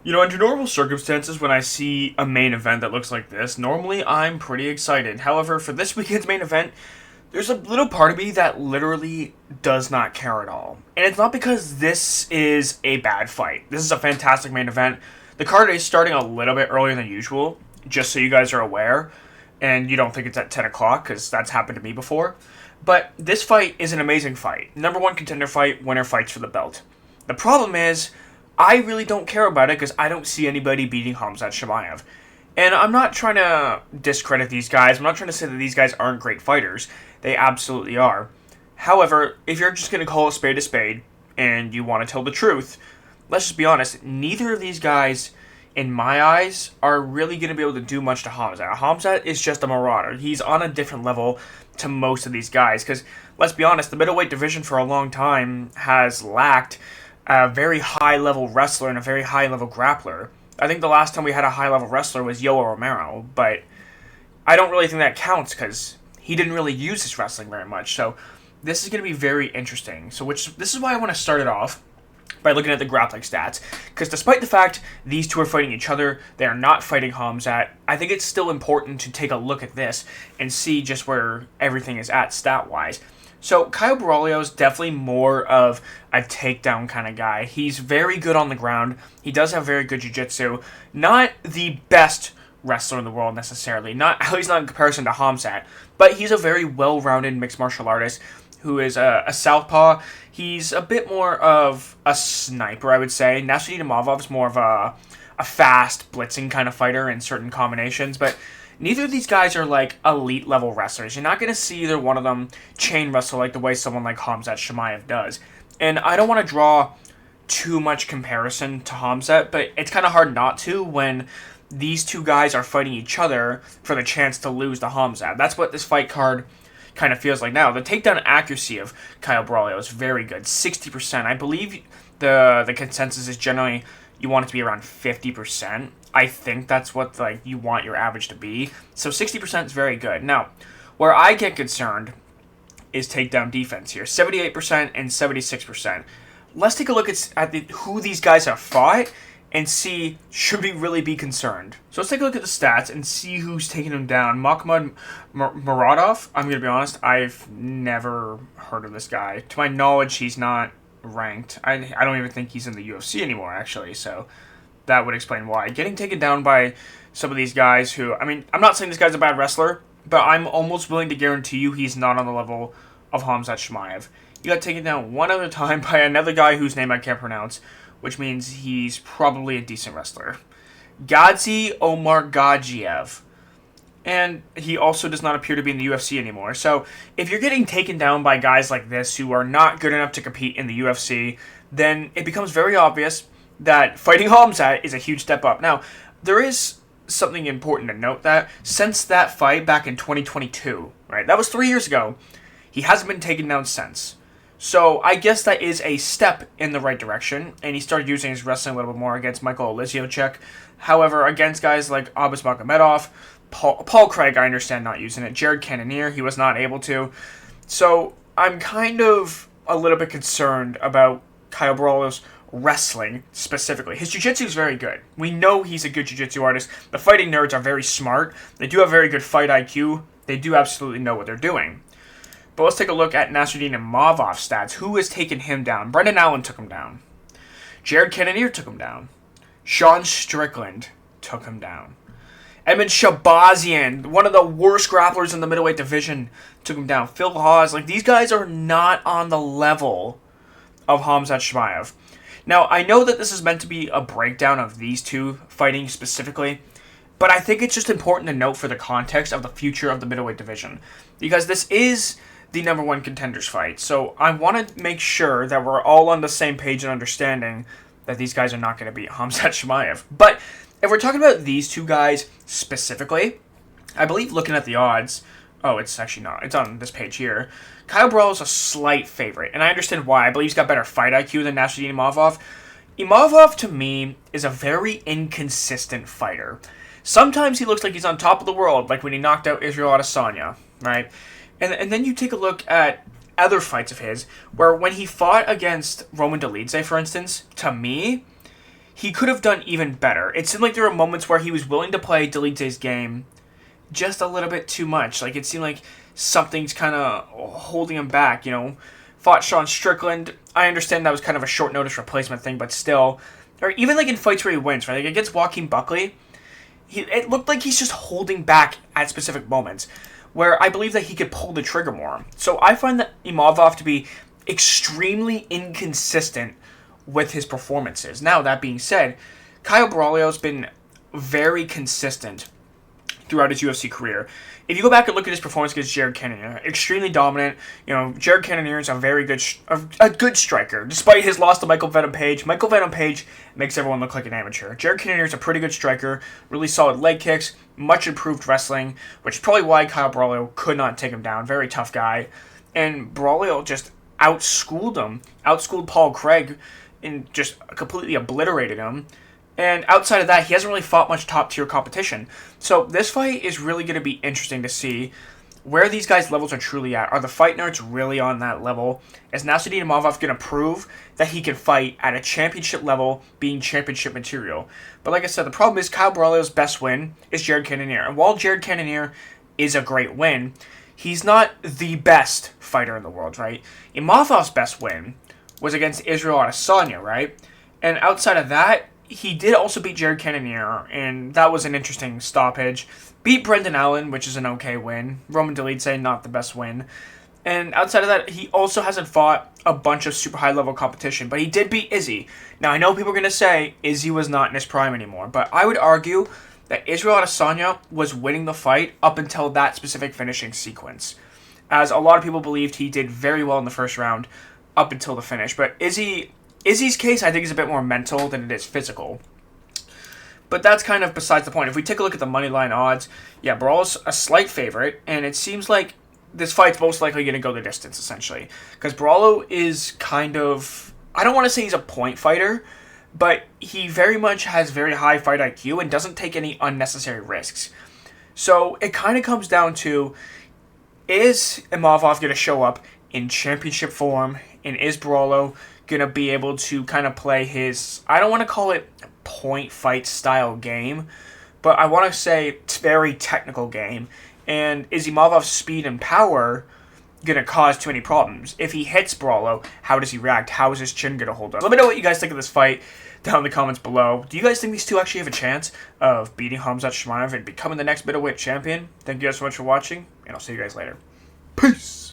Under normal circumstances, when I see a main event that looks like this, normally I'm pretty excited. However, for this weekend's main event, there's a little part of me that literally does not care at all. And it's not because this is a bad fight. This is a fantastic main event. The card is starting a little bit earlier than usual, just so you guys are aware, and you don't think it's at 10 o'clock, because that's happened to me before. But this fight is an amazing fight. Number one contender fight, winner fights for the belt. The problem is, I really don't care about it because I don't see anybody beating Khamzat Chimaev. And I'm not trying to discredit these guys. I'm not trying to say that these guys aren't great fighters. They absolutely are. However, if you're just going to call a spade and you want to tell the truth, let's just be honest, neither of these guys, in my eyes, are really going to be able to do much to Khamzat. Khamzat is just a marauder. He's on a different level to most of these guys because, let's be honest, the middleweight division for a long time has lacked a very high-level wrestler and a very high-level grappler. I think the last time we had a high-level wrestler was Yoel Romero, but I don't really think that counts because he didn't really use his wrestling very much. So this is going to be very interesting. This is why I want to start it off by looking at the grappling stats. Because despite the fact these two are fighting each other, they are not fighting Khamzat, I think it's still important to take a look at this and see just where everything is at stat-wise. So, Kyle Borralho is definitely more of a takedown kind of guy. He's very good on the ground. He does have very good jiu-jitsu. Not the best wrestler in the world necessarily. At least not in comparison to Khamzat. But he's a very well-rounded mixed martial artist who is a southpaw. He's a bit more of a sniper, I would say. Imavov is more of a fast, blitzing kind of fighter in certain combinations. But neither of these guys are like elite level wrestlers. You're not going to see either one of them chain wrestle like the way someone like Khamzat Chimaev does. And I don't want to draw too much comparison to Khamzat, but it's kind of hard not to when these two guys are fighting each other for the chance to lose to Khamzat. That's what this fight card kind of feels like now. The takedown accuracy of Kyle Borralho is very good, 60%. I believe the consensus is generally you want it to be around 50%. I think that's what you want your average to be. So 60% is very good. Now, where I get concerned is takedown defense here. 78% and 76%. Let's take a look at who these guys have fought and see, should we really be concerned? So let's take a look at the stats and see who's taking them down. Makhmud Muradov, I'm going to be honest, I've never heard of this guy. To my knowledge, he's not ranked. I don't even think he's in the UFC anymore, actually, so that would explain why. Getting taken down by some of these guys who, I'm not saying this guy's a bad wrestler, but I'm almost willing to guarantee you he's not on the level of Khamzat Chimaev. He got taken down one other time by another guy whose name I can't pronounce, which means he's probably a decent wrestler. Gadzi Omar Gadzhiev. And he also does not appear to be in the UFC anymore. So if you're getting taken down by guys like this who are not good enough to compete in the UFC, then it becomes very obvious that fighting Khamzat is a huge step up. Now, there is something important to note that since that fight back in 2022, right, that was 3 years ago, he hasn't been taken down since. So I guess that is a step in the right direction, and he started using his wrestling a little bit more against Michael Oleksiejczuk. However, against guys like Abus Magomedov, Paul Craig, I understand not using it. Jared Cannonier, he was not able to. So I'm kind of a little bit concerned about Kyle Borralho's wrestling specifically. His jiu-jitsu is very good. We know he's a good jiu-jitsu artist. The fighting nerds are very smart. They do have very good fight IQ. They do absolutely know what they're doing. But let's take a look at Nasruddin Imavov's stats. Who has taken him down? Brendan Allen took him down. Jared Cannonier took him down. Sean Strickland took him down. Edmund Shabazian, one of the worst grapplers in the middleweight division, took him down. Phil Hawes, these guys are not on the level of Khamzat Chimaev. Now, I know that this is meant to be a breakdown of these two fighting specifically, but I think it's just important to note for the context of the future of the middleweight division, because this is the number one contenders fight. So I want to make sure that we're all on the same page and understanding that these guys are not going to beat Khamzat Chimaev. But if we're talking about these two guys specifically, I believe looking at the odds, it's actually not. It's on this page here. Kyle Borralho is a slight favorite, and I understand why. I believe he's got better fight IQ than Nasruddin Imavov. Imavov, to me, is a very inconsistent fighter. Sometimes he looks like he's on top of the world, like when he knocked out Israel Adesanya, right? And then you take a look at other fights of his, where when he fought against Roman Dolidze, for instance, to me, he could have done even better. It seemed like there were moments where he was willing to play Delite's game just a little bit too much. Like, it seemed like something's kind of holding him back, Fought Sean Strickland. I understand that was kind of a short notice replacement thing, but still. Or even like in fights where he wins, right? Like against Joaquin Buckley, it looked like he's just holding back at specific moments where I believe that he could pull the trigger more. So I find that Imavov to be extremely inconsistent with his performances. Now, that being said, Kyle Borralho's been very consistent throughout his UFC career. If you go back and look at his performance against Jared Cannonier, extremely dominant. Jared Cannonier is a good striker. Despite his loss to Michael Venom Page, Michael Venom Page makes everyone look like an amateur. Jared Cannonier is a pretty good striker, really solid leg kicks, much improved wrestling, which is probably why Kyle Borralho could not take him down. Very tough guy. And Borralho just outschooled Paul Craig, and just completely obliterated him. And outside of that, he hasn't really fought much top-tier competition. So this fight is really going to be interesting to see where these guys' levels are truly at. Are the fight nerds really on that level? Is Nassourdine Imavov going to prove that he can fight at a championship level, being championship material? But like I said, the problem is Kyle Borralho's best win is Jared Cannonier. And while Jared Cannonier is a great win, he's not the best fighter in the world, right? Imavov's best win was against Israel Adesanya, right? And outside of that, he did also beat Jared Cannonier, and that was an interesting stoppage. Beat Brendan Allen, which is an okay win. Roman Dolidze, not the best win. And outside of that, he also hasn't fought a bunch of super high-level competition, but he did beat Izzy. Now, I know people are going to say Izzy was not in his prime anymore, but I would argue that Israel Adesanya was winning the fight up until that specific finishing sequence, as a lot of people believed he did very well in the first round up until the finish. But Izzy's case, I think, is a bit more mental than it is physical. But that's kind of besides the point. If we take a look at the moneyline odds, yeah, Borralho's a slight favorite, and it seems like this fight's most likely going to go the distance, essentially. Because Borralho is kind of, I don't want to say he's a point fighter, but he very much has very high fight IQ and doesn't take any unnecessary risks. So it kind of comes down to, is Imavov going to show up in championship form, and is Borralho going to be able to kind of play his, I don't want to call it point fight style game, but I want to say it's very technical game. And is Imavov's speed and power going to cause too many problems? If he hits Borralho, how does he react? How is his chin going to hold up? Let me know what you guys think of this fight down in the comments below. Do you guys think these two actually have a chance of beating Khamzat Chimaev and becoming the next middleweight champion? Thank you guys so much for watching, and I'll see you guys later. Peace!